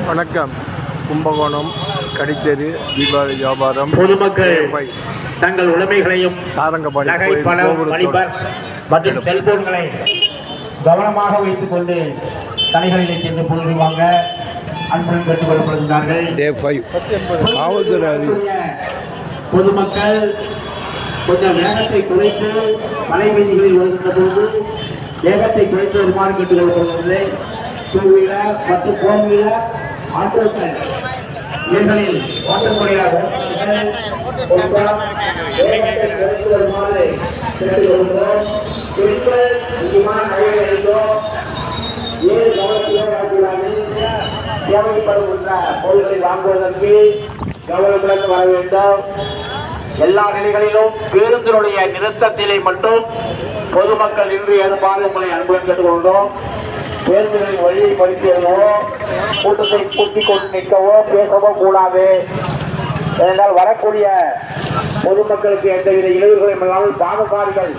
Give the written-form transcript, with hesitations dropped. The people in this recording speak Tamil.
வணக்கம். கும்பகோணம் கடித்தெரு தீபாவளி வியாபாரம். பொதுமக்கள் தங்கள் உடைமைகளையும் சாரங்கபாணி மற்றும் செல்போன்களை கவனமாக வைத்துக் கொண்டு கடைகளிலே சென்று பொருள் வாங்க அன்புடன் கேட்டுக் கொள்ளப்படுகிறார்கள். காவல்துறை பொதுமக்கள் கொஞ்சம் வேகத்தை குறைத்து மலை வீதிகளில் வருகின்ற போது வேகத்தை குறைத்து வருமாறு கேட்டுக் கொள்ளப்படுகிறது. டூ வீலர் மற்றும் ஃபோர் வீலர் ஆட்டோக்கள் இவர்களில் ஓட்டக்கூடிய வருமாறு கேட்டுக் கொள்கிறோம். பெண்கள் முக்கியமான நகைகளிலோ ஏழு கவனத்தில் தேவைப்படுகின்ற பொருட்களை வாங்குவதற்கு கவனத்துடன் வர வேண்டும். எல்லா நிலைகளிலும் பேருந்தினுடைய நிறுத்தத்திலே மட்டும் பொதுமக்கள் இன்று ஏதுமாறு உங்களை அன்புடன் கேட்டுக்கொள்கிறோம். பேருந்துகளின் வழியை பறிக்கவோ கூட்டத்தை கூட்டிக் கொண்டு நிற்கவோ பேசவோ கூடாது. ஏனென்றால் வரக்கூடிய பொதுமக்களுக்கு எந்தவித இளைஞர்களும் இல்லாமல் பாதகாரிகள்